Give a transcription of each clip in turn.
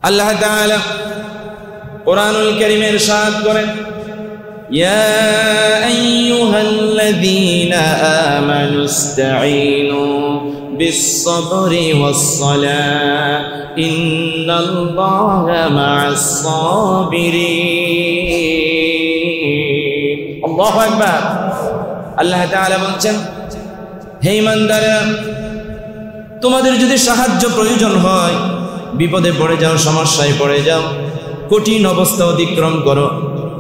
আল্লাহ তাআলা কুরআনুল কারীমে ইরশাদ করেন, ইয়া আইয়ুহাল্লাযীনা আমানুস্তাঈনু বিস-সাবরি ওয়াস-সালাহ ইন্নাল্লাহা মা'আস-সাবিরিন। আল্লাহু আকবার। আল্লাহ তাআলা বলছেন, হে ঈমানদাররা, তোমাদের যদি সাহায্য প্রয়োজন হয়, বিপদে পড়ে যাও, সমস্যায় পড়ে যাও, কঠিন অবস্থা অতিক্রম করো,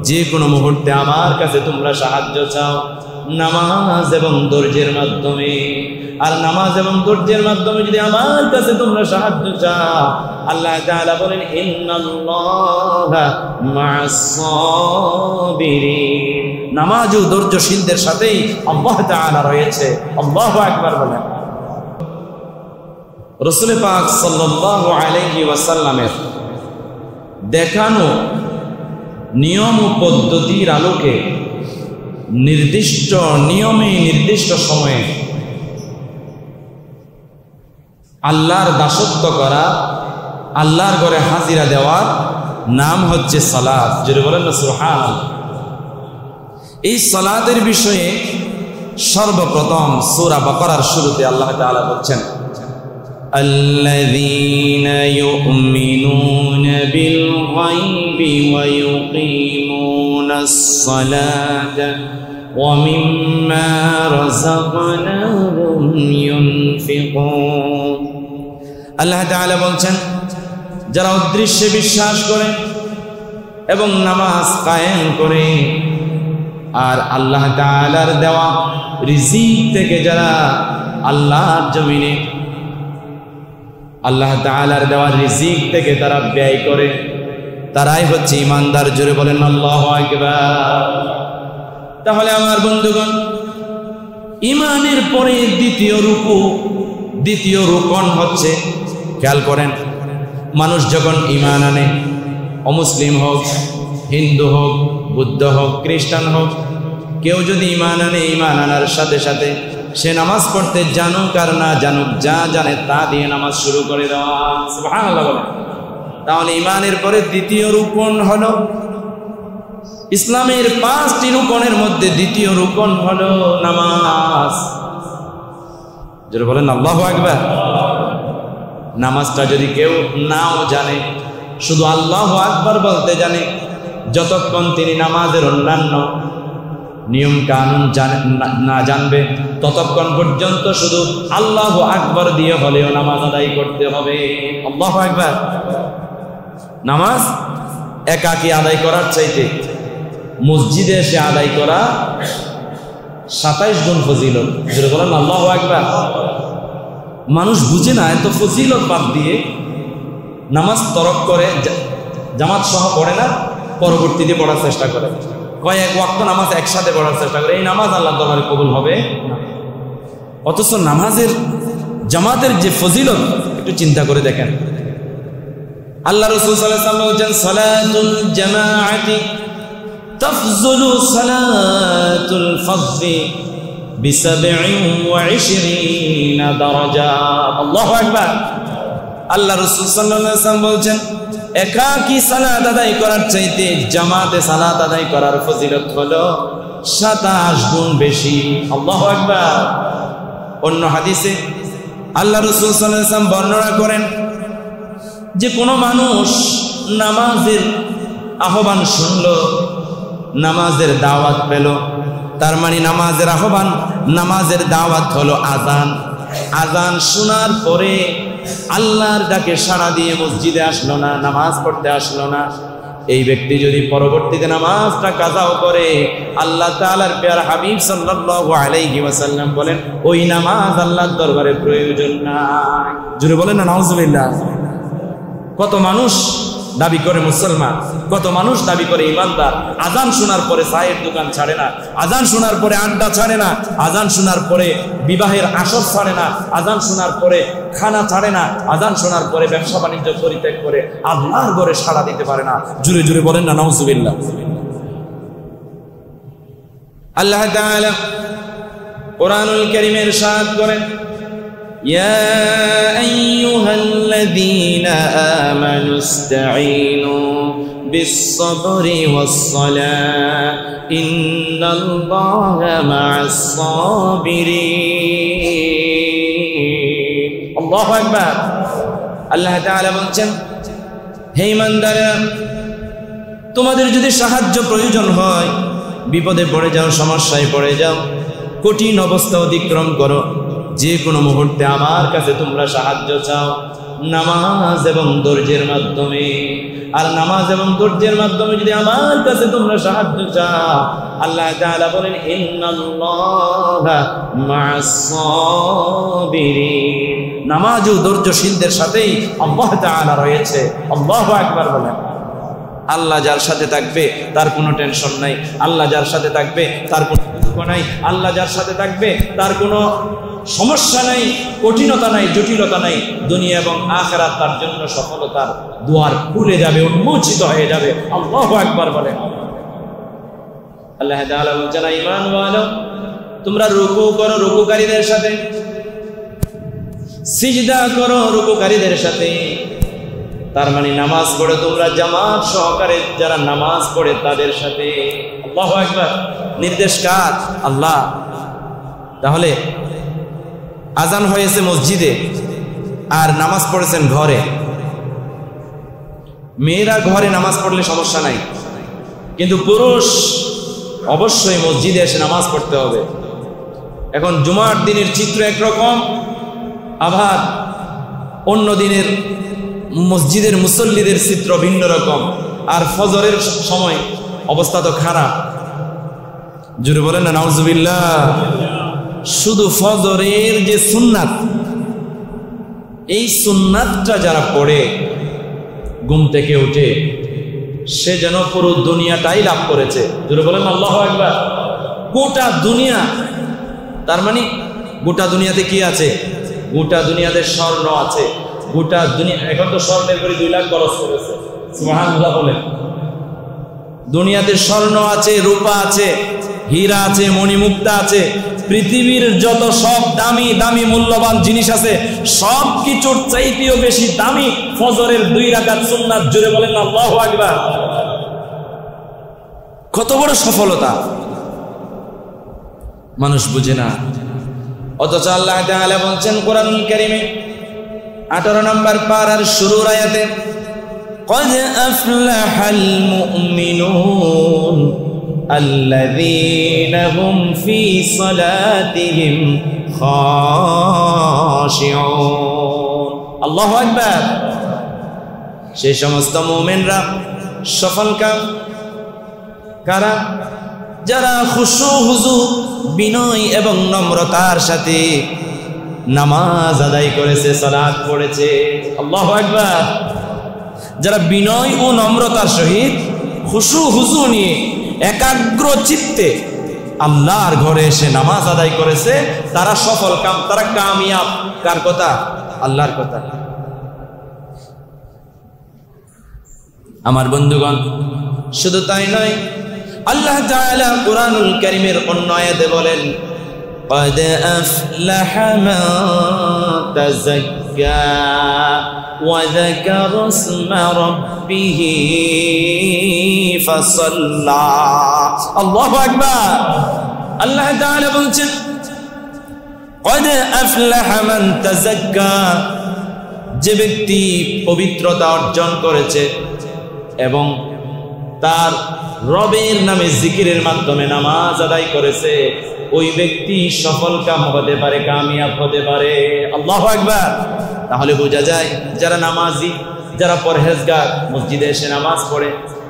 যে কোনো মুহূর্তে আমার কাছে তোমরা সাহায্য চাও নামাজ এবং ধৈর্যের মাধ্যমে। আর নামাজ এবং ধৈর্যের মাধ্যমে যদি আমার কাছে তোমরা সাহায্য চাও, আল্লাহ তাআলা বলেন, ইন্নাল্লাহা মা'আস-সাবিরিন। নামাজ ও ধৈর্যশীলদের সাথেই আল্লাহ তাআলা রয়েছে। আল্লাহু আকবার বলেন। রাসূল পাক সাল্লাল্লাহু আলাইহি ওয়াসাল্লামের দেখানো নিয়ম ও পদ্ধতির আলোকে নির্দিষ্ট নিয়মে নির্দিষ্ট সময়ে আল্লাহর দাসত্ব করা, আল্লাহর ঘরে হাজিরা দেওয়ার নাম হচ্ছে সালাত। যদি বলেন না সুবহানাল্লাহ। এই সালাতের বিষয়ে সর্বপ্রথম সূরা বাকারার শুরুতে আল্লাহ তাআলা বলছেন, الذين يؤمنون بالغيب ويقيمون الصلاة ومما رزقناهم ينفقون। আল্লাহ তাআলা বলছেন, যারা অদৃশ্যে বিশ্বাস করে এবং নামাজ কায়েম করে আর আল্লাহ তাআলার দেওয়া রিজিক থেকে যারা আল্লাহর জমিনে আল্লাহ তাআলার দেওয়া রিজিক থেকে তারা ব্যয় করে, তারাই হচ্ছে ঈমানদার। জোরে বলেন আল্লাহু আকবার। তাহলে আমার বন্ধুগণ, ঈমানের পরে দ্বিতীয় রুকন হচ্ছে, খেয়াল করেন, মানুষ যখন ঈমান আনে, অমুসলিম হোক, হিন্দু হোক, বুদ্ধ হোক, খ্রিস্টান হোক, কেউ যদি ঈমান আনে, ঈমান আনার সাথে সাথে সে নামাজ পড়তে জানুক আর না জানুক, যা জানে তা দিয়ে নামাজ শুরু করে দেওয়া। সুবহানাল্লাহ বলেন। তাহলে ঈমানের পরে দ্বিতীয় রুকন হলো, ইসলামের 5টি রুকনের মধ্যে দ্বিতীয় রুকন হলো নামাজ। যারা বলেন আল্লাহু আকবার। নামাজটা যদি কেউ নাও জানে, শুধু আল্লাহু আকবার বলতে জানে, যতক্ষণ তিনি নামাজের অন্যান্য নিয়ম কানুন না জানবে, ততক্ষণ পর্যন্ত শুধু আল্লাহু আকবার দিয়ে হলেও নামাজ আদায় করতে হবে। আল্লাহু আকবার। নামাজ একাকী আদায় করার চাইতে মসজিদে এসে আদায় করা 27 গুণ ফজিলত। যেটা বলেন আল্লাহু আকবার। মানুষ বুঝে না, এত ফজিলত বাদ দিয়ে নামাজ তরক করে, জামাত সহ পড়ে না, পরবর্তীতে পড়ার চেষ্টা করে, কয়েক ওয়াক্ত নামাজ একসাথে পড়ার চেষ্টা করে। এই নামাজ আল্লাহর দরবারে কবুল হবে না। অথচ নামাজের জামাতের যে ফজিলত একটু চিন্তা করে দেখেন। আল্লাহ রাসূল সাল্লাল্লাহু আলাইহি ওয়াসাল্লাম বলেন, সালাতুল জামাআতি তাফযুলু সালাতুল ফজরি ব27 দারাজা। আল্লাহু আকবার। আল্লাহ রাসূল সাল্লাল্লাহু আলাইহি ওয়াসাল্লাম বলেন, একাকী সালাত আদায় করার চাইতে জামাতে সালাত আদায় করার ফজিলত হলো 27 গুণ বেশি। আল্লাহু আকবার। অন্য হাদিসে আল্লাহ রাসূল সাল্লাল্লাহু আলাইহি ওয়াসাল্লাম বর্ণনা করেন যে কোনো মানুষ নামাজের আহ্বান শুনলো, নামাজের দাওয়াত পেল, তার মানে নামাজের আহ্বান, নামাজের দাওয়াত হলো আযান। আযান শোনার পরে আল্লাহর ডাকে সাড়া দিয়ে মসজিদে আসলো না, নামাজ পড়তে আসলো না, এই ব্যক্তি যদি পরবর্তীতে নামাজটা কাজাও করে, আল্লাহ তাআলার প্যারা হাবিব সাল্লাল্লাহু আলাইহি ওয়াসাল্লাম বলেন, ওই নামাজ আল্লাহর দরবারে প্রয়োজন নাই। জোরে বলেন না নাউজুবিল্লাহ। কত মানুষ দাবি করে মুসলমান, কত মানুষ দাবি করে ইমানদার, আযান শোনার পরে চায়ের দোকান ছাড়ে না, আযান শোনার পরে আড্ডা ছাড়ে না, আযান শোনার পরে বিবাহের আসর ছাড়ে না, আযান শোনার পরে খানা ছাড়ে না, আযান শোনার পরে ব্যবসা বাণিজ্য পরিত্যাগ করে আল্লাহর ঘরে সাড়া দিতে পারে না। জুড়ে জুড়ে বলেন না নাউজুবিল্লাহ। আল্লাহ তাআলা কুরআনুল কারীমে ইরশাদ করেন, ইয়া আইয়ুহাল্লাযীনা আমানু ইসতাঈনু বিস-সাবরি ওয়াস-সালাহ ইন্নাল্লাহা মা'আস-সাবিরিন। আল্লাহু আকবার। আল্লাহ তাআলা বলছেন, হে ঈমানদাররা, তোমাদের যদি সাহায্য প্রয়োজন হয়, বিপদে পড়ে যাও, সমস্যায় পড়ে যাও, কঠিন অবস্থা অতিক্রম করো, যে কোনো মুহূর্তে আমার কাছে তোমরা সাহায্য চাও নামাজ এবং ধৈর্যের মাধ্যমে। আর নামাজ এবং ধৈর্যের মাধ্যমে যদি আমার কাছে তোমরা সাহায্য চাও, আল্লাহ তাআলা বলেন ইন্নাল্লাহা মা'আস-সাবিরিন। নামাজ ও ধৈর্যশীলদের সাথেই আল্লাহ তাআলা রয়েছে। আল্লাহু আকবার বলেন। আল্লাহ যার সাথে থাকবে তার কোনো টেনশন নাই, আল্লাহ যার সাথে থাকবে তার কোনো দুঃখ নাই, আল্লাহ যার সাথে থাকবে তার কোনো সমস্যা নাই, কঠিনতা নাই, জটিলতা নাই। দুনিয়া এবং আখিরাত তার জন্য সফলতার দুয়ার খুলে যাবে, উন্মোচিত হয়ে যাবে। আল্লাহু আকবার বলেন। আল্লাহ তাআলা বলেন, ঈমানওয়ালা, তোমরা রুকু করো রুকুকারীদের সাথে, সিজদা করো রুকুকারীদের সাথে। তার মানে নামাজ পড়ে তোমরা জামাত সহকারে যারা নামাজ পড়ে তাদের সাথে। আল্লাহু আকবার। নির্দেশ কার? আল্লাহ। তাহলে আজান হয়েছে মসজিদে আর নামাজ পড়েছেন ঘরে। মেয়েরা ঘরে নামাজ পড়লে সমস্যা নাই, কিন্তু পুরুষ অবশ্যই মসজিদে এসে নামাজ পড়তে হবে। এখন জুমার দিনের চিত্র একরকম, আবার অন্য দিনের মসজিদের মুসল্লিদের চিত্র ভিন্ন রকম। আর ফজরের সময় অবস্থা তো খারাপ। জোরে বলেন না নাউজুবিল্লাহ। শুধু ফজরের যে সুন্নাত, এই সুন্নাতটা যারা পড়ে ঘুম থেকে উঠে, সে যেন পুরো দুনিয়াটাই লাভ করেছে। জোরে বলেন আল্লাহু আকবার। গোটা দুনিয়া, তার মানে গোটা দুনিয়াতে কি আছে? গোটা দুনিয়াতে স্বর্ণ আছে। গোটা দুনিয়া, এখন তো স্বর্ণের করে 2 লাখ খরচ করেছে, সুবহানাল্লাহ বলেন। দুনিয়াতে স্বর্ণ আছে, রূপা আছে, হীরা আছে, মণিমুক্তা আছে, পৃথিবীর যত সব দামি দামি মূল্যবান জিনিস আছে, সব কিছুর চাইতেও বেশি দামি ফজরের 2 রাকাত সুন্নাত। জোরে বলেন আল্লাহু আকবার। কত বড় সফলতা মানুষ বুঝে না, অথচ আল্লাহ তাআলা বলছেন কোরআনুল কারীমে 18 নম্বর পারার শুরুর আয়াতে, قد أفلح المؤمنون الذين هم في صلاتهم خاشعون। আল্লাহু আকবার। সেই সমস্ত মুমিনরা সফলকাম কারা? যারা খুশু হুজু, বিনয় এবং নম্রতার সাথে নামাজ আদায় করেছে, সালাত পড়েছে। আল্লাহু আকবার। যারা বিনয় ও নম্রতার সহিত খুশু হুজু নিয়ে একাগ্র চিত্তে আল্লাহর ঘরে এসে নামাজ আদায় করেছে, তারা সফল কাম, তারা কামিয়াব। কার কথা? আল্লাহর কথা। আমার বন্ধুগণ, শুধু তাই নয়, আল্লাহ তাআলা কুরআনুল কারীমের অন্য আয়াতে বলেন, قد أفلح من تزكى وذكر اسم ربه فصلى। আল্লাহু আকবার। আল্লাহ তাআলা বলছেন, قد أفلح من تزكى, যে ব্যক্তি পবিত্রতা অর্জন করেছে এবং তার রবের নামে জিকিরের মাধ্যমে নামাজ আদায় করেছে, ওই ব্যক্তি সফল কাম হতে পারে, কামিয়াব হতে পারে। আল্লাহু আকবার। তাহলে বোঝা যায় যারা নামাজি, যারা পরহেজগার, মসজিদে এসে নামাজ পড়ে,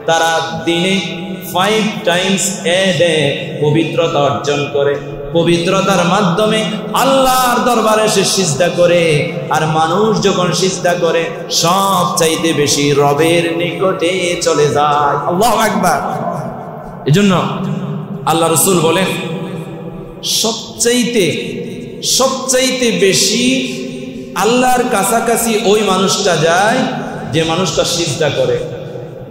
তারা দিনে 5 টাইমস এ ডে পবিত্রতা অর্জন করে, পবিত্রতার মাধ্যমে আল্লাহর দরবারে এসে সিজদা করে। আর মানুষ যখন সিজদা করে, সব চাইতে বেশি রবের নিকটে চলে যায়। আল্লাহু আকবার। এজন্য আল্লাহ রাসূল বলেন, সবচাইতে বেশি আল্লাহর কাছাকাছি ওই মানুষটা যায় যে মানুষটা সিজদা করে।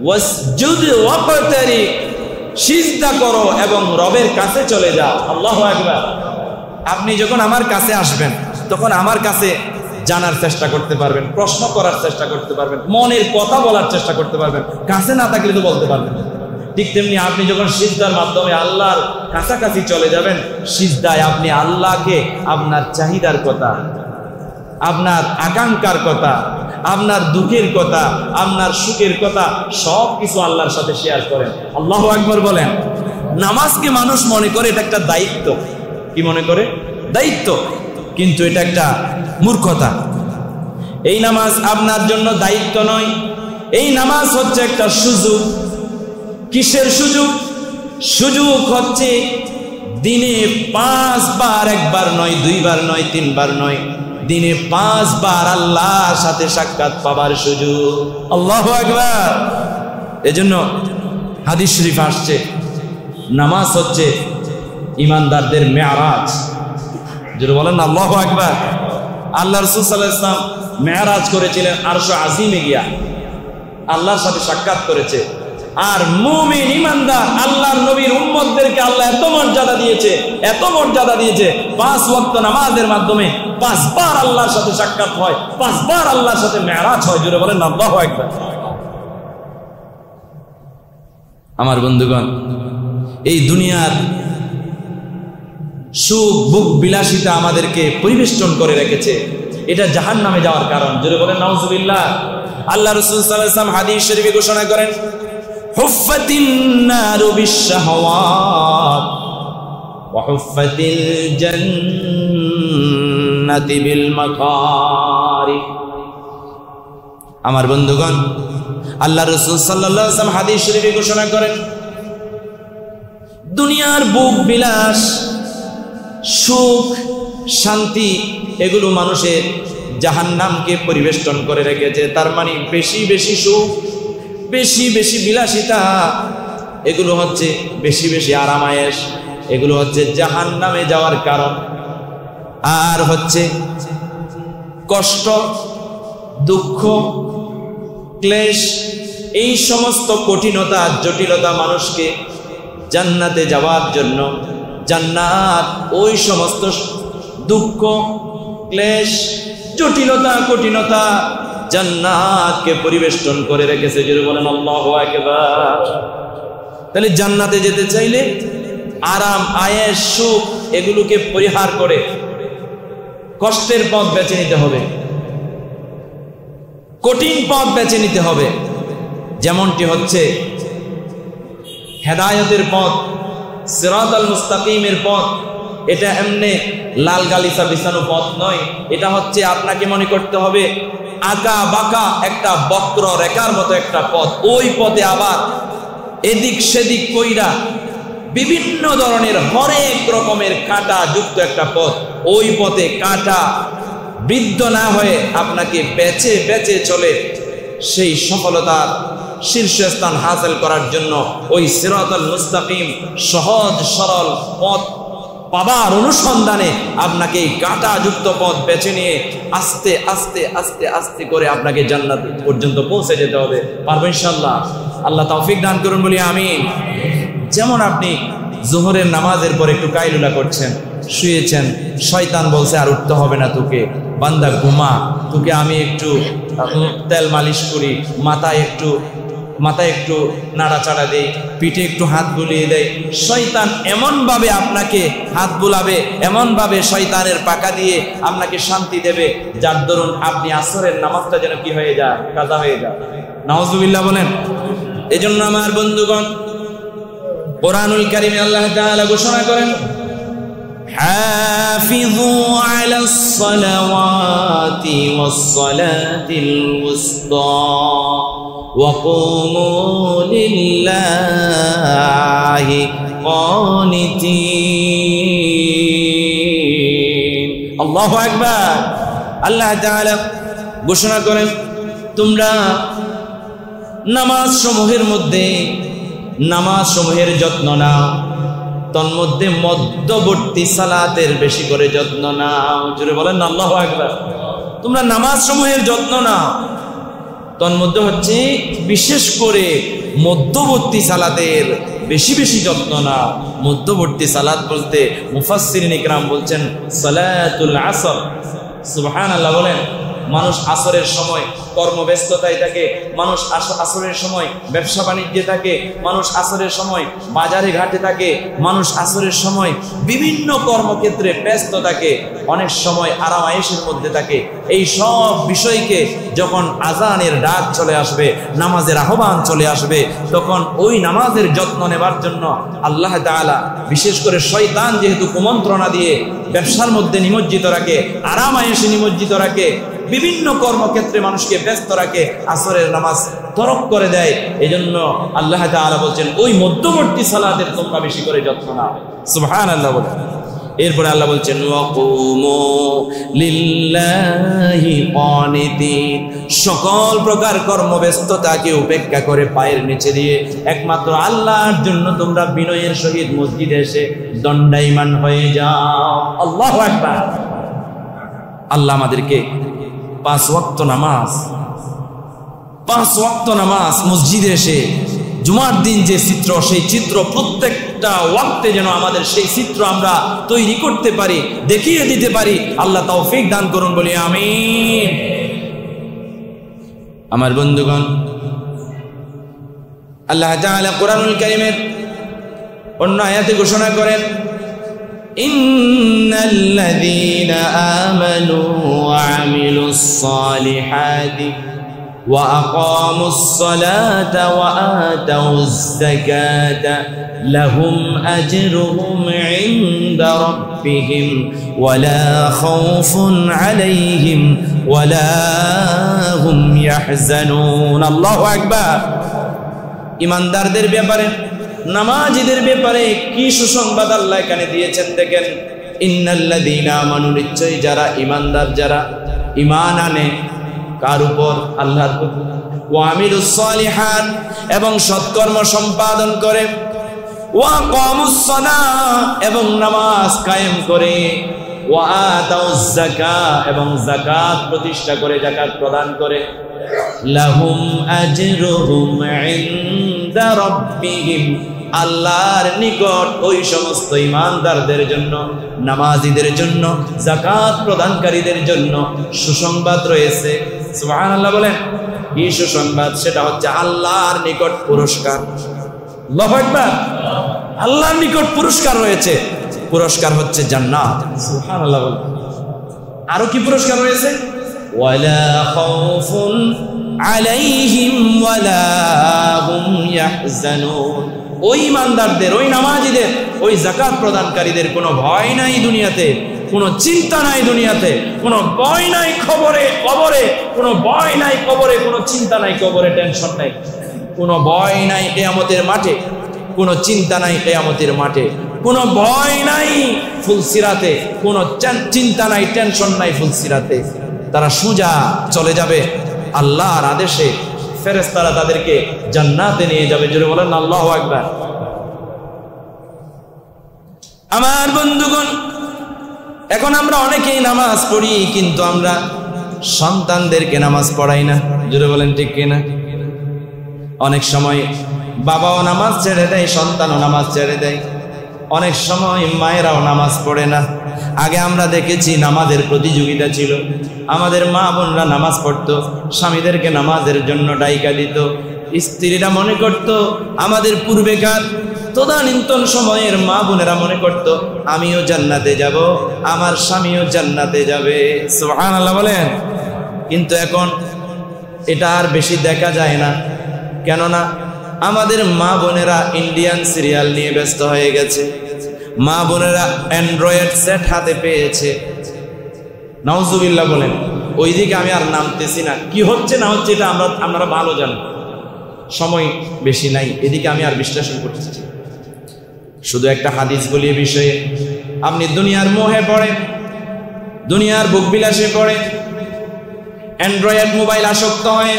ওয়াসজুদ ওয়াকতারি, সিজদা করো এবং রবের কাছে চলে যাও। আল্লাহু আকবার। আপনি যখন আমার কাছে আসবেন, তখন আমার কাছে জানার চেষ্টা করতে পারবেন, প্রশ্ন করার চেষ্টা করতে পারবেন, মনের কথা বলার চেষ্টা করতে পারবেন। কাছে না থাকলে তো বলতে পারবেন। ঠিক তেমনি আপনি যখন সিজদার মাধ্যমে আল্লাহর কাছাকাছি চলে যাবেন, সিজদায় আপনি আল্লাহকে আপনার চাহিদার কথা, আপনার আকাঙ্ক্ষার কথা, আপনার দুঃখের কথা, আপনার সুখের কথা সব কিছু আল্লাহর সাথে শেয়ার করেন। আল্লাহু আকবার বলেন। নামাজকে মানুষ মনে করে এটা একটা দায়িত্ব। কি মনে করে? দায়িত্ব। কিন্তু এটা একটা মূর্খতা। এই নামাজ আপনার জন্য দায়িত্ব নয়, এই নামাজ হচ্ছে একটা সুযোগ। কিসের সুযোগ? সুযোগ হচ্ছে দিনে 5 বার, একবার নয়, 2 বার নয়, 3 বার নয়, দিনে 5 বার আল্লাহর সাথে সাক্ষাৎ পাবার সুযোগ। আল্লাহু আকবার। এজন্য হাদিস শরীফ আসছে, নামাজ হচ্ছে ইমানদারদের মেরাজ। যেটা বলেন না আল্লাহু আকবার। আল্লাহ রাসূল সাল্লাল্লাহু আলাইহি ওয়াসাল্লাম মেরাজ করেছিলেন আরশে আজিমে গিয়া, আল্লাহর সাথে সাক্ষাৎ করেছে। আর মুমিন ইমানদার আল্লাহর নবীর উম্মতদেরকে আল্লাহ এত মর্যাদা দিয়েছে, এত মর্যাদা দিয়েছে, 5 ওয়াক্ত নামাজের মাধ্যমে 5 বার আল্লাহর সাথে সাক্ষাৎ হয়, 5 বার আল্লাহর সাথে মেরাজ হয়। জোরে বলেন আল্লাহু আকবার। আমার বন্ধুগণ, এই দুনিয়ার সুখ ভোগ বিলাসিতা আমাদেরকে পরিবেষ্টন করে রেখেছে, এটা জাহান্নামে যাওয়ার কারণ। জোরে বলেন নাউজুবিল্লাহ। আল্লাহ রাসূল সাল্লাল্লাহু আলাইহি ওয়াসাল্লাম হাদিস শরীফে ঘোষণা করেন, হুফফাতিন নারু বিশ-শাহওয়াত ওয়া হুফফাতিল জান্নাতি বিল মাকারিহ। আমার বন্ধুগণ, আল্লাহ রাসূল সাল্লাল্লাহু আলাইহি ওয়াসাল্লাম হাদিস শরীফে ঘোষণা করেন, দুনিয়ার ভোগ বিলাস, সুখ শান্তি, এগুলো মানুষের জাহান্নামকে পরিবেষ্টন করে রেখেছে। তার মানে বেশি বেশি সুখ, বেশি বেশি বিলাসিতা, এগুলো হচ্ছে বেশি বেশি আরামায়েশ, এগুলো হচ্ছে জাহান্নামে যাওয়ার কারণ। আর হচ্ছে কষ্ট, দুঃখ, ক্লেশ, এই সমস্ত কঠিনতা জটিলতা মানুষকে জান্নাতে যাওয়ার জন্য, জান্নাত ওই সমস্ত দুঃখ ক্লেশ জটিলতা কঠিনতা জান্নাতকে পরিবেষ্টন করে রেখেছে। যদি বলেন আল্লাহু আকবার। তাহলে জান্নাতে যেতে চাইলে আরাম, আয়েশ, সুখ এগুলোকে পরিহার করে কষ্টের পথ বেছে নিতে হবে, কঠিন পথ বেছে নিতে হবে। যেমনটি হচ্ছে হেদায়েতের পথ, সিরাতাল মুস্তাকিমের পথ। এটা এমনি লাল গালিচা বিছানো পথ নয়, এটা হচ্ছে আপনাকে মনে করতে হবে আঁকা বাঁকা একটা বক্র রেখার মতো একটা পথ। ওই পথে আবার এদিক সেদিক কইরা বিভিন্ন ধরনের হরেক রকমের কাঁটা যুক্ত একটা পথ। ওই পথে কাঁটা বৃদ্ধ না হয়ে আপনাকে বেছে বেছে চলে সেই সফলতার শীর্ষস্থান হাসিল করার জন্য ওই সিরাতাল মুস্তাকিম সহজ সরল পথ পাবার অনুসন্ধানে আপনাকে এই কাঁটাযুক্ত পথ বেছে নিয়ে আস্তে আস্তে আস্তে আস্তে করে আপনাকে জান্নাত পর্যন্ত পৌঁছে যেতে হবে। পারবেন ইনশাআল্লাহ? আল্লাহ তৌফিক দান করুন বলি আমিন। যেমন আপনি জোহরের নামাজের পর একটু কাইলুলা করছেন, শুয়েছেন, শয়তান বলছে আর উঠতে হবে না তোকে, বান্দা ঘুমা, তোকে আমি একটু তেল মালিশ করি, মাথায় একটু নাড়াচাড়া দেই, পিঠে একটু হাত বুলিয়ে দেয়। শয়তান এমনভাবে আপনাকে হাত বুলাবে, এমনভাবে শয়তানের পাকা দিয়ে আপনাকে শান্তি দেবে, যার দরুন আপনি আসরের নামাজটা যেন কি হয়ে যায়, কাজা হয়ে যায়। নাউজুবিল্লাহ বলেন। এজন্য আমার বন্ধুগণ, কোরআনুল কারীমে আল্লাহ তাআলা ঘোষণা করেন, হাফিযু আলাস সালাওয়াতি ওয়াস সালাতিল উসতা وقوموا لله قانتين। আল্লাহু আকবার। আল্লাহ তাআলা ঘোষণা করেন, তোমরা নামাজ সমূহের যত্ন নাও, তন্মধ্যে মধ্যবর্তী সালাতের বেশি করে যত্ন নাও। জোরে বলেন আল্লাহু আকবার। তোমরা নামাজ সমূহের যত্ন নাও, তন্মধ্যে হচ্ছে বিশেষ করে মধ্যবর্তী সালাতের বেশি বেশি যত্ন নাও। মধ্যবর্তী সালাত বলতে মুফাসসিরিন ইকরাম বলছেন সালাতুল আসর, সুবহানাল্লাহ বলেন। মানুষ আসরের সময় কর্মব্যস্ততায় থাকে, মানুষ আসরের সময় ব্যবসা বাণিজ্যে থাকে, মানুষ আসরের সময় বাজারে ঘাটে থাকে, মানুষ আসরের সময় বিভিন্ন কর্মক্ষেত্রে ব্যস্ত থাকে, অনেক সময় আরাম আয়েশের মধ্যে থাকে। এই সব বিষয়কে যখন আজানের ডাক চলে আসবে, নামাজের আহ্বান চলে আসবে, তখন ওই নামাজের যত্ন নেবার জন্য আল্লাহ তাআলা বিশেষ করে শয়তান যেহেতু কুমন্ত্রণা দিয়ে ব্যবসার মধ্যে নিমজ্জিত রাখে, আরাম আয়েশে নিমজ্জিত রাখে, বিভিন্ন কর্মক্ষেত্রে মানুষকে ব্যস্ত রাখে, আসরের নামাজ তরক করে দেয়। এজন্য আল্লাহ তাআলা বলছেন ওই মধ্যবর্তী সালাতের তোমরা বেশি করে যত্ন নাও। সুবহানাল্লাহ বলেন। এরপরে আল্লাহ বলছেন ওয়াকুমু লিল্লাহি কানিতিন, সকল প্রকার কর্মব্যস্ততাকে উপেক্ষা করে পায়ের নিচে দিয়ে একমাত্র আল্লাহর জন্য তোমরা বিনয়ের সহিত মসজিদে এসে দণ্ডায়মান হয়ে যাও। আল্লাহু আকবার। আল্লাহ আমাদেরকে 5 ওয়াক্ত নামাজ মসজিদে এসে জুমার দিন যে চিত্র, সেই চিত্র প্রত্যেকটা ওয়াক্তে যেন আমাদের সেই চিত্র আমরা তৈরি করতে পারি, দেখিয়ে দিতে পারি। আল্লাহ তৌফিক দান করুন, বলি আমিন। আমার বন্ধুগণ, আল্লাহ তাআলা কোরআনুল কারীমের অন্য আয়াতে ঘোষণা করেন ইন্নাল্লাযীনা আমানু ওয়া আমিলুস সালিহাতি وأقاموا الصلاة وآتوا الزكاة لهم أجرهم عند ربهم ولا خوف عليهم ولا هم يحزنون الله أكبر ইমানদারদের ব্যাপারে, নামাজীদের ব্যাপারে কি সুসংবাদ আল্লাহ এখানে দিয়েছেন দেখেন। ইন্নাল্লাযীনা আমানু, নিশ্চয়ই যারা ইমানদার, যারা ঈমান আনে কার উপর? আল্লাহর উপর। ওয়া আমিলুস সালিহাত, এবং সৎকর্ম সম্পাদন করে। ওয়া আকামুস সালাহ, এবং নামাজ কায়েম করে। ওয়া আতাউজ যাকাত, এবং যাকাত প্রতিষ্ঠা করে, যাকাত প্রদান করে। লাহুম আজরুহুম ইনদা রাব্বিহিম, আল্লাহর নিকট ওই সমস্ত ঈমানদারদের জন্য, নামাজীদের জন্য, যাকাত প্রদানকারীদের জন্য সুসংবাদ রয়েছে। সুবহানাল্লাহ বলেন। কি সুসংবাদ? সেটা হচ্ছে আল্লাহর নিকট পুরস্কার। আল্লাহু আকবার। আল্লাহর নিকট পুরস্কার রয়েছে, পুরস্কার হচ্ছে জান্নাত। সুবহানাল্লাহ বলেন। আরো কি পুরস্কার রয়েছে? ওয়ালা খাউফুন আলাইহিম ওয়ালা হুম ইয়াহজানুন, ওই ইমানদারদের, ওই নামাজীদের, ওই যাকাত প্রদানকারীদের কোনো ভয় নাই দুনিয়াতে, কোনো চিন্তা নাই দুনিয়াতে, কোনো ভয় নাই কবরে, কোনো ভয় নাই কবরে, কোনো চিন্তা নাই কবরে, টেনশন নাই, কোনো ভয় নাই কিয়ামতের মাঠে, কোনো চিন্তা নাই কিয়ামতের মাঠে, কোনো ভয় নাই ফুলসিরাতে, কোনো চিন্তা নাই, টেনশন নাই ফুলসিরাতে। তারা সোজা চলে যাবে আল্লাহর আদেশে, ফেরেশতারা তাদেরকে জান্নাতে নিয়ে যাবে। জোরে বলেন আল্লাহু আকবার। আমার বন্ধুগণ, এখন আমরা অনেকেই নামাজ পড়ি, কিন্তু আমরা সন্তানদেরকে নামাজ পড়াই না। জোরে বলেন ঠিক কিনা? অনেক সময় বাবাও নামাজ ছেড়ে দেয়, সন্তানও নামাজ ছেড়ে দেয়। অনেক সময় মায়েরাও নামাজ পড়ে না। আগে আমরা দেখেছি নামাজের প্রতিযোগিতা ছিল, আমাদের মা বোনরা নামাজ পড়তো, স্বামীদেরকে নামাজের জন্য ডাইকা দিত। স্ত্রীরা মনে করত, আমাদের পূর্বেকার তদানীন্তন সময়ের মা বোনেরা মনে করত, আমিও জান্নাতে যাব, আমার স্বামীও জান্নাতে যাবে। সুবহানাল্লাহ বলেন। কিন্তু এখন এটা আর বেশি দেখা যায় না। কেননা আমাদের মা বোনেরা ইন্ডিয়ান সিরিয়াল নিয়ে ব্যস্ত হয়ে গেছে, মা বোনেরা অ্যান্ড্রয়েড সেট হাতে পেয়েছে। নাউজুবিল্লাহ বলেন। ওই দিকে আমি আর নামতেছি না, কি হচ্ছে না হচ্ছে এটা আমরা ভালো জানি, সময় বেশি নাই, এদিকে আমি আর বিশ্লেষণ করতেছি। শুধু একটা হাদিস বলি এ বিষয়ে। আপনি দুনিয়ার মোহে পড়ে, দুনিয়ার ভোগবিলাসে পড়ে, অ্যান্ড্রয়েড মোবাইল আসক্ত হয়ে,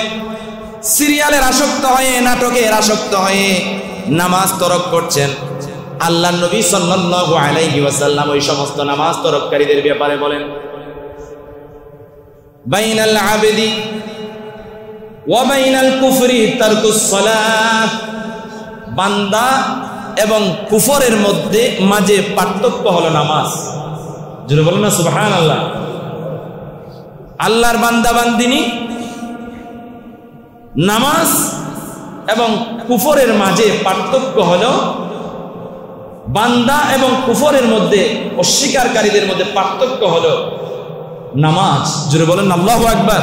সিরিয়ালের আসক্ত হয়ে, নাটকের আসক্ত হয়ে নামাজ তরক করছেন। আল্লাহর নবী সাল্লাল্লাহু আলাইহি ওয়াসাল্লাম ওই সমস্ত নামাজ তরককারীদের ব্যাপারে বলেন, বাইনাল আবদি ওয়া বাইনাল কুফরি তারকুস সালাহ, বান্দা এবং কুফরের মাঝে পার্থক্য হলো নামাজ। জোরে বলেন না সুবহানাল্লাহ। আল্লাহর বান্দা বান্দিনী নামাজ এবং কুফরের মাঝে পার্থক্য হলো বান্দা এবং কুফরের মধ্যে অস্বীকারীদের মধ্যে পার্থক্য হলো নামাজ। জোরে বলেন আল্লাহু আকবার।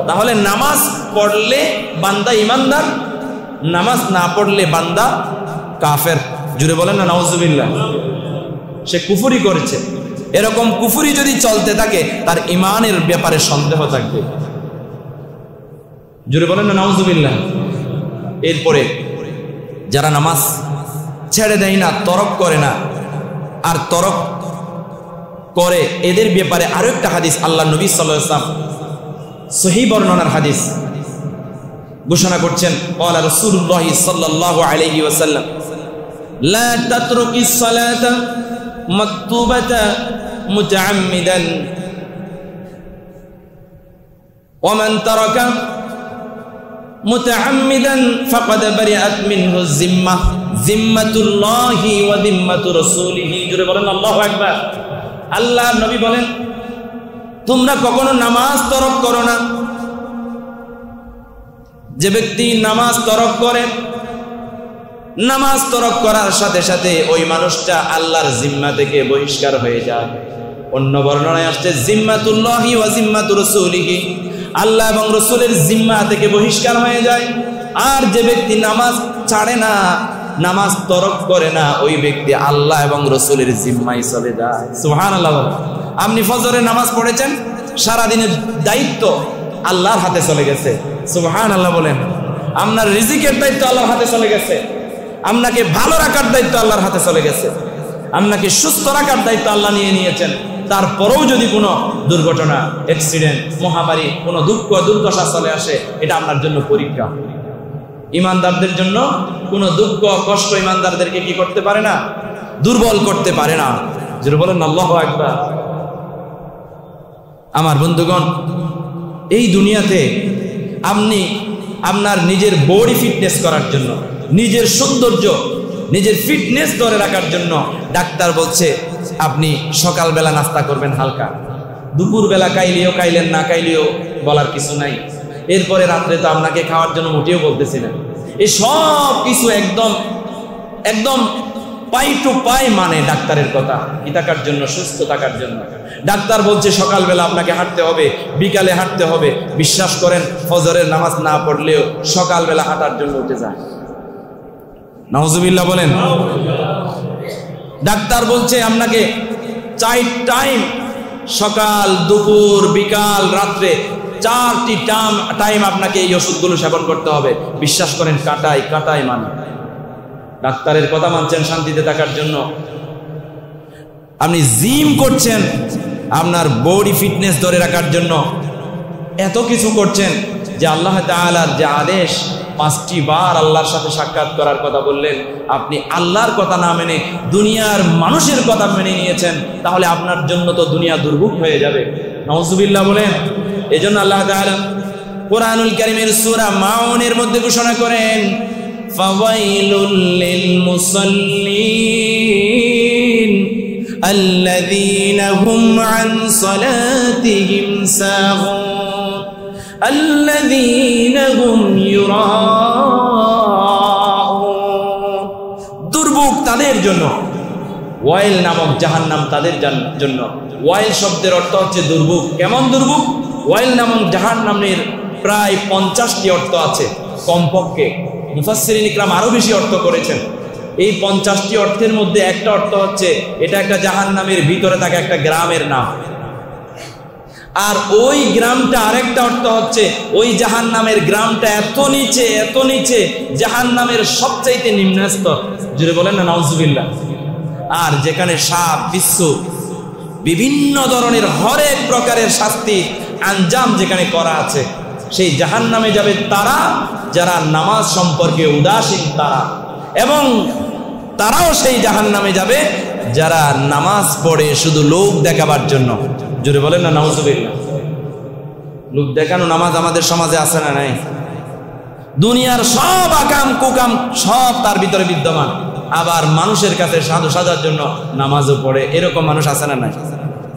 তাহলে নামাজ পড়লে বান্দা ইমানদার, নামাজ না পড়লে বান্দা কাফের। জোরে বলেন না নাউজুবিল্লাহ। সে কুফরি করেছে। এরকম কুফরি যদি চলতে থাকে তার ইমানের ব্যাপারে সন্দেহ থাকবে। জোরে বলেন না নাউজুবিল্লাহ। এরপরে যারা নামাজ ছেড়ে দেয় না, তরক করে না, আর তরক করে এদের ব্যাপারে আরো একটা হাদিস আল্লাহ নবী সাল্লাল্লাহু আলাইহি ওয়াসাল্লাম সহিহ বর্ণনার হাদিস ঘোষণা করছেন, ক্বালা রাসূলুল্লাহ সাল্লাল্লাহু আলাইহি ওয়াসাল্লাম লা তাতরুকিস সালাতা মাকতুবাতা মুতাআম্মিদান ওয়া মান তারাকা মুতাআম্মিদান ফাকাদ বারিআত মিনহু যিম্মাহ যিম্মাতুল্লাহি ওয়া যিম্মাতু রাসূলিহি। জোরে বলেন আল্লাহু আকবার। আল্লাহর নবী বলেন, তোমরা কখনো নামাজ তরক করো না। যে ব্যক্তি নামাজ তরক করে, নামাজ তরক করার সাথে সাথে ওই মানুষটা আল্লাহর জিম্মা থেকে বহিষ্কার হয়ে যায়। অন্য বর্ণনায় আসছে জিম্মাতুল্লাহি ওয়া জিম্মাতু রাসূলিহি, আল্লাহ এবং রাসূলের জিম্মা থেকে বহিষ্কার হয়ে যায়। আর যে ব্যক্তি নামাজ ছাড়ে না, নামাজ তরক করে না, ওই ব্যক্তি আল্লাহ এবং রাসূলের জিম্মায় চলে যায়। সুবহানাল্লাহ। আপনি ফজরের নামাজ পড়েছেন, সারা দিনের দায়িত্ব আল্লাহর হাতে চলে গেছে। সুবহানাল্লাহ বলেন। আপনার রিজিকের দায়িত্ব আল্লাহর হাতে চলে গেছে, আপনাকে ভালো রাখার দায়িত্ব আল্লাহর হাতে চলে গেছে, আপনাকে সুস্থ রাখার দায়িত্ব আল্লাহ নিয়ে নিয়েছেন। তারপরেও যদি কোনো দুর্ঘটনা, অ্যাক্সিডেন্ট, মহামারী, কোনো দুঃখ দুর্দশা চলে আসে, এটা আপনার জন্য পরীক্ষা। ইমানদারদের জন্য কোনো দুঃখ কষ্ট ইমানদারদেরকে কি করতে পারে না? দুর্বল করতে পারে না। যেটা বলেন আল্লাহু আকবার। আমার বন্ধুগণ, এই দুনিয়াতে আপনি আপনার নিজের বডি ফিটনেস করার জন্য, নিজের সৌন্দর্য, নিজের ফিটনেস ধরে রাখার জন্য ডাক্তার বলছে আপনি সকালবেলা নাস্তা করবেন হালকা, দুপুরবেলা খাইলেও খাইলেন, না খাইলেও বলার কিছু নাই, এরপরে রাত্রে তো আপনাকে খাওয়ার জন্য মোটেও বলতেছি না। এই সব কিছু একদম একদম পাই টু পাই মানে ডাক্তারের কথা, কি থাকার জন্য? সুস্থ থাকার জন্য। ডাক্তার বলছে সকালবেলা আপনাকে হাঁটতে হবে, বিকালে হাঁটতে হবে। বিশ্বাস করেন, ফজরের নামাজ না পড়লেও সকালবেলা হাঁটার জন্য উঠে যায়। নাউজুবিল্লাহ বলেন। ডাক্তার বলছে আপনাকে 4 টাইম, সকাল, দুপুর, বিকাল, রাত্রে 4টি টাইম আপনাকে এই ওষুধগুলো সেবন করতে হবে। বিশ্বাস করেন, কাটাই মানে ডাক্তারের কথা মানছেন শান্তিতে থাকার জন্য। আপনি জিম করছেন আপনার বডি ফিটনেস ধরে রাখার জন্য, এত কিছু করছেন যে আল্লাহ তাআলার যে আদেশ 5টি বার আল্লাহর সাথে সাক্ষাৎ করার কথা বললেন, আপনি আল্লাহর কথা না মেনে দুনিয়ার মানুষের কথা মেনে নিয়েছেন, তাহলে আপনার জন্য তো দুনিয়া দুর্ভোগ হয়ে যাবে। নাউজুবিল্লাহ বলেন। এজন্য আল্লাহ তাআলা কোরআনুল কারীমের সূরা মাউনের মধ্যে ঘোষণা করেন, ফাওয়াইলুল লিল মুসাল্লিন আল্লাযীনা হুম আন সালাতিহিম সাহুন আল্লাযীনা হুম ইউরাউন। দুর্ভোগ তাদের জন্য, ওয়াইল নামক জাহান্নাম তাদের জন্য। ওয়াইল শব্দের অর্থ হচ্ছে দুর্ভোগ। কেমন দুর্ভোগ? ওয়াইল নামক জাহান্নামের প্রায় 50টি অর্থ আছে কমপক্ষে। মুফাসসিরিন ইকরাম আরো বেশি অর্থ করেছেন। এই 50টি অর্থের মধ্যে একটা অর্থ হচ্ছে এটা একটা জাহান্নামের ভিতরে থাকা একটা গ্রামের নাম, আর ওই গ্রামটা আরেকটা অর্থ হচ্ছে ওই জাহান্নামের গ্রামটা এত নিচে জাহান্নামের সবচাইতে নিম্ন স্তর। জুড়ে বলেন না নাউজুবিল্লাহ। আর যেখানে সাপ, বিচ্ছু, বিভিন্ন ধরনের হরেক প্রকারের শাস্তি আঞ্জাম যেখানে করা আছে, সেই জাহান্নামে যাবে তারা যারা নামাজ সম্পর্কে উদাসীন তারা, এবং তারাও সেই জাহান্নামে যাবে যারা নামাজ পড়ে শুধু লোক দেখাবার জন্য। জোরে বলেন না নাউজুবিল্লাহ। লোক দেখানো নামাজ আমাদের সমাজে আছে না নাই? দুনিয়ার সব আকাম কুকাম সব তার ভিতরে বিদ্যমান, আবার মানুষের কাছে সাধু সাজার জন্য নামাজও পড়ে, এরকম মানুষ আছে না নাই?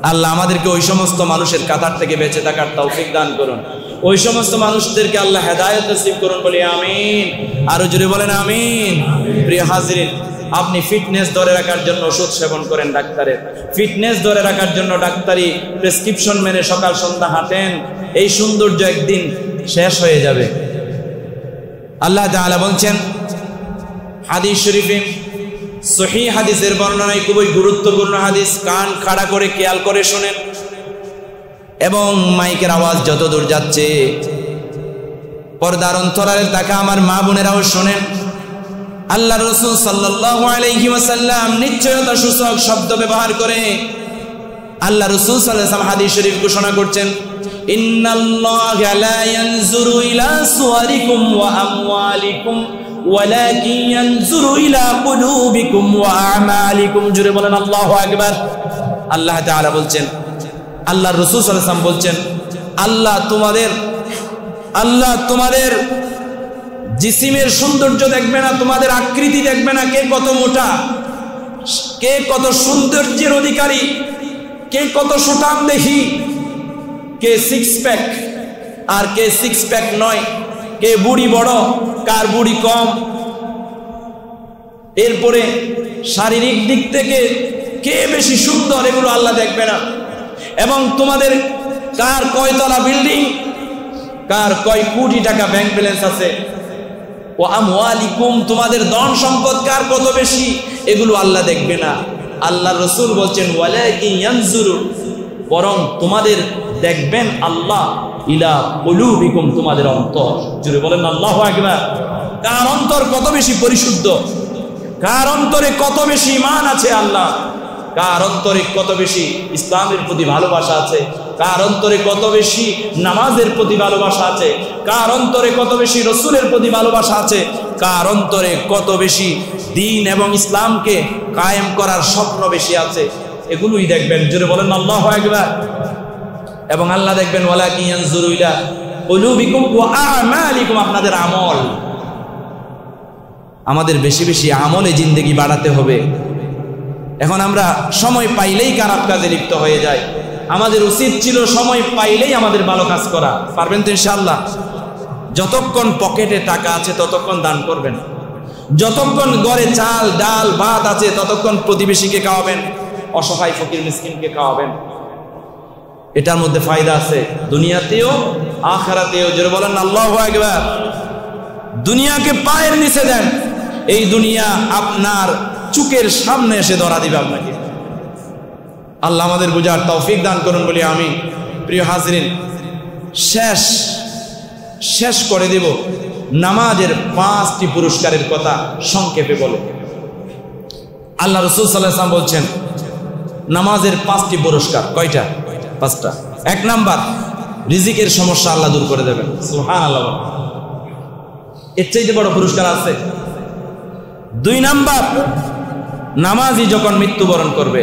আল্লাহ আমাদেরকে ওই সমস্ত মানুষের কাতার থেকে বেঁচে থাকার তৌফিক দান করুন। ওই সমস্ত মানুষদেরকে আল্লাহ হেদায়েত নসিব করুন, বলি আমিন। আরো জোরে বলেন আমিন। প্রিয় হাজিরিন, আপনি ফিটনেস ধরে রাখার জন্য ওষুধ সেবন করেন ডাক্তারের, ফিটনেস ধরে রাখার জন্য ডাক্তারি প্রেসক্রিপশন মেনে সকাল সন্ধ্যা হাঁটেন, এই সৌন্দর্য একদিন শেষ হয়ে যাবে। আল্লাহ তাআলা বলছেন হাদিস শরীফে, সহিহ হাদিসের বর্ণনায়, খুবই গুরুত্বপূর্ণ হাদিস, কান খাড়া করে খেয়াল করে শোনেন এবং মাইকের আওয়াজ যত দূর যাচ্ছে পর্দার অন্তরালে তাকা আমার মা বোনেরাও শোনেন। আল্লাহ রাসূল সাল্লাল্লাহু আলাইহি ওয়াসাল্লাম নিশ্চয়তা সূচক শব্দ ব্যবহার করে আল্লাহ রাসূল সাল্লাল্লাহু আলাইহি ওয়াসাল্লাম হাদিস শরীফ ঘোষণা করছেন, ইন্নাল্লাহা লা ইয়ানজুরু ইলা সুওয়ারিকুম ওয়া আমওয়ালিকুম ওয়ালাকিন ইয়ানজুরু ইলা কুলুবিকুম ওয়া আমালিকুম। জোরে বলেন আল্লাহু আকবার। আল্লাহ তাআলা বলছেন, আল্লাহর রাসূল সাল্লাল্লাহু আলাইহি ওয়াসাল্লাম বলছেন, আল্লাহ তোমাদের জিসিমের সৌন্দর্য দেখবে না, তোমাদের আকৃতি দেখবে না, কে কত মোটা, কে কত সৌন্দর্যের অধিকারী, কে কত সুঠাম দেখি, কে সিক্স প্যাক আর কে সিক্স প্যাক নয়, কে বুড়ি বড় কার বুড়ি কম, এরপরে শারীরিক দিক থেকে কে বেশি সুন্দর, এগুলো আল্লাহ দেখবে না। এবং তোমাদের কার কয়তলা বিল্ডিং, কার কয় কোটি টাকা ব্যাংক ব্যালেন্স আছে, ও আমওয়ালিকুম তোমাদের ধন সম্পদ কার কত বেশি, এগুলো আল্লাহ দেখবে না। আল্লাহ রাসূল বলছেন, ওয়ালাকিন ইয়ানজুরু, বরং তোমাদের দেখবেন আল্লাহ ইলা কুলুবিকুম, তোমাদের অন্তর। জোরে বলেন আল্লাহু আকবার। কার অন্তর কত বেশি পরিশুদ্ধ, কার অন্তরে কত বেশি ঈমান আছে আল্লাহ, কার অন্তরে কত বেশি ইসলামের প্রতি ভালোবাসা আছে, কার অন্তরে কত বেশি নামাজের প্রতি ভালোবাসা আছে, কার অন্তরে কত বেশি রসুলের প্রতি ভালোবাসা আছে, কার অন্তরে কত বেশি দ্বীন এবং ইসলামকে কায়েম করার স্বপ্ন বেশি আছে, এগুলোই দেখবেন। জোরে বলেন আল্লাহু আকবার। এবং আল্লাহ দেখবেন, ওয়ালাকিন ইয়ানজুরু ইলা কুলুবিকুম ওয়া আমালিকুম, আপনাদের আমল। আমাদের বেশি বেশি আমলে জিন্দেগি বাড়াতে হবে। এখন আমরা সময় পাইলেই খারাপ কাজে লিপ্ত হয়ে যাই। আমাদের উচিত ছিল সময় পাইলেই আমাদের ভালো কাজ করা। পারবেন তো ইনশাআল্লাহ? যতক্ষণ পকেটে টাকা আছে ততক্ষণ দান করবেন, যতক্ষণ ঘরে চাল ডাল ভাত আছে ততক্ষণ প্রতিবেশীকে খাওয়াবেন, অসহায় ফকির মিসকিনকে খাওয়াবেন। এটার মধ্যে ফায়দা আছে দুনিয়াতেও আখিরাতেও। জোরে বলেন আল্লাহু আকবার। দুনিয়াকে পায়ের নিচে দেন, এই দুনিয়া আপনার চুকের সামনে এসে ধরা দিবে আপনাকে। আল্লাহ আমাদের বুঝার তৌফিক দান করুন বলি আমি। প্রিয় হাজরিন, শেষ করে দেব নামাজের 5টি পুরস্কারের কথা সংক্ষেপে বলে। আল্লাহ রাসূল সাল্লাল্লাহু আলাইহি ওয়াসাল্লাম বলছেন নামাজের 5টি পুরস্কার। কয়টা? 5টা। 1 নাম্বার, রিজিকের সমস্যা আল্লাহ দূর করে দেবেন। সুবহানাল্লাহ, এর চাইতে বড় পুরস্কার আছে? 2 নাম্বার, নামাজি যখন মৃত্যুবরণ করবে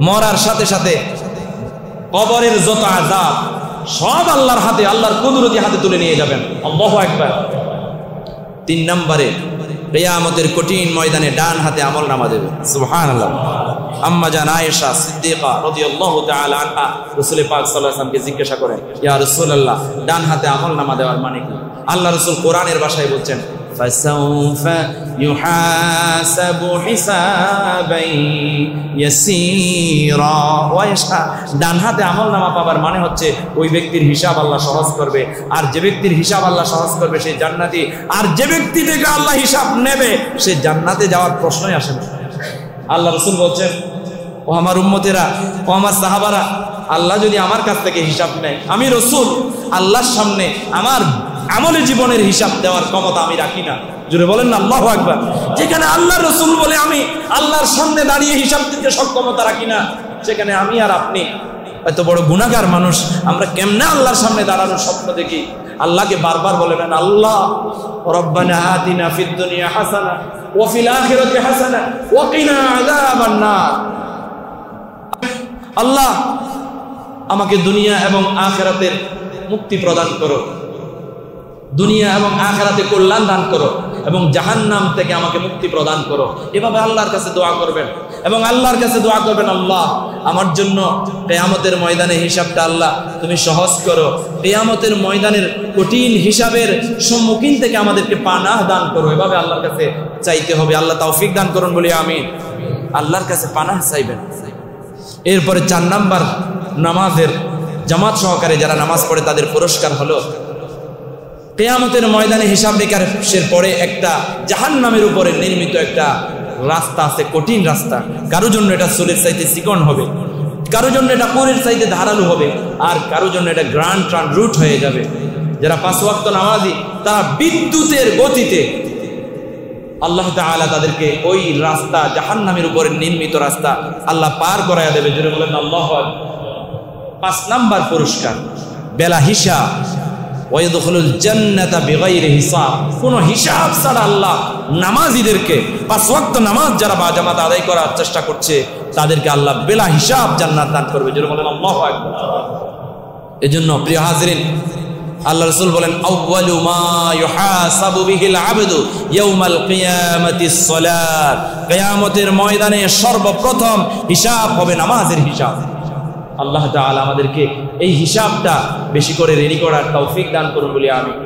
মরার সাথে সাথে কবরের যত আযাব সব আল্লাহর হাতে, আল্লাহর কুদরতি হাতে তুলে নিয়ে যাবেন। আল্লাহু আকবার। 3 নম্বরে, কিয়ামতের কঠিন ময়দানে ডান হাতে আমল নামা দেবে। সুবহানাল্লাহ। আম্মা জান আয়েশা সিদ্দিকা রাদিয়াল্লাহু তাআলা আনহা রাসূল পাক সাল্লাল্লাহু আলাইহি ওয়াসাল্লামকে জিজ্ঞাসা করেন, ইয়া রাসূলুল্লাহ, ডান হাতে আমল নামা দেওয়ার মানে কি? আল্লাহ রাসূল কোরআনের ভাষায় বলছেন, ফাসাউফা ইউহাসাবু হিসাবান ইয়াসীরা। ডান হাতে আমল নামা পাবার মানে হচ্ছে ওই ব্যক্তির হিসাব আল্লাহ সহজ করবে, আর যে ব্যক্তির হিসাব আল্লাহ সহজ করবে সে জান্নাতি, আর যে ব্যক্তি থেকে আল্লাহ হিসাব নেবে সে জান্নাতে যাওয়ার প্রশ্নই আসে না। আল্লাহ রাসূল বলছেন, ও আমার উম্মতেরা, ও আমার সাহাবারা, আল্লাহ যদি আমার কাছ থেকে হিসাব নেয়, আমি রাসূল আল্লাহর সামনে আমার আমলে জীবনের হিসাব দেওয়ার ক্ষমতা আমি রাখি না। জোরে বলেন না আল্লাহু আকবার। যেখানে আল্লাহ রাসূল বলে আমি আল্লাহর সামনে দাঁড়িয়ে হিসাব দিতে সক্ষমতা রাখি না, সেখানে আমি আর আপনি এত বড় গুনাহগার মানুষ, আমরা কেমনে আল্লাহর সামনে দাঁড়ানোর স্বপ্ন দেখি? আল্লাহকে বারবার বলেন, আল্লাহ রব্বানা আতিনা ফিদ দুনিয়া হাসানা ওয়া ফিল আখিরাতি হাসানা ওয়া কিনা আযাবান নার। আল্লাহ আমাকে দুনিয়া এবং আখিরাতের মুক্তি প্রদান করো, দুনিয়া এবং আখিরাতে কল্যাণ দান করো, এবং জাহান্নাম থেকে আমাকে মুক্তি প্রদান করো। এভাবে আল্লাহর কাছে দোয়া করবেন। এবং আল্লাহর কাছে দোয়া করবেন, আল্লাহ আমার জন্য কিয়ামতের ময়দানে হিসাবটা আল্লাহ তুমি সহজ করো, কিয়ামতের ময়দানের কঠিন হিসাবের সম্মুখীন থেকে আমাদেরকে পানাহ দান করো। এভাবে আল্লাহর কাছে চাইতে হবে। আল্লাহ তৌফিক দান করুন বলি আমিন। আল্লাহর কাছে পানাহ চাইবেন। এরপরে 4 নাম্বার, নামাজের জামাত সহকারে যারা নামাজ পড়ে তাদের পুরস্কার হলো কিয়ামতের ময়দানে হিসাব নিকাশের পরে একটা জাহান্নামের উপরে নির্মিত একটা রাস্তা আছে, কঠিন রাস্তা। কারো জন্য এটা চুলের চাইতে চিকন হবে, কারো জন্য এটা কোরের চাইতে ধারালো হবে, আর কারো জন্য এটা গ্রান্ড ট্রান রুট হয়ে যাবে। যারা 5 ওয়াক্ত নামাজি তারা বিদ্যুতের গতিতে আল্লাহ তাআলা তাদেরকে ওই রাস্তা, জাহান্নামের উপরে নির্মিত রাস্তা আল্লাহ পার করায়া দেবে। জোরে বলেন আল্লাহু আকবার। 5 নাম্বার পুরস্কার বেলা হিসাব, ওয়াইদখুলুল জান্নাতা বিগাইরি হিসাব। কোনো হিসাব ছাড়া আল্লাহ নামাজীদেরকে 5 ওয়াক্ত নামাজ যারা বাজামাত আদায় করার চেষ্টা করছে তাদেরকে আল্লাহ বেলা হিসাব জান্নাত দান করবে। জোরে বলেন আল্লাহু আকবার। এজন্য প্রিয় হাজিরিন, আল্লাহ রাসূল বলেন, আউয়ালু মা ইউহাসাবু বিহিল আবদু ইয়াউমাল কিয়ামাতিস সালাত। কিয়ামতের ময়দানে সর্বপ্রথম হিসাব হবে নামাজের হিসাব। আল্লাহ তাআলা আমাদেরকে এই হিসাবটা বেশি করে রেডি করার তৌফিক দান করুন বলি আমিন।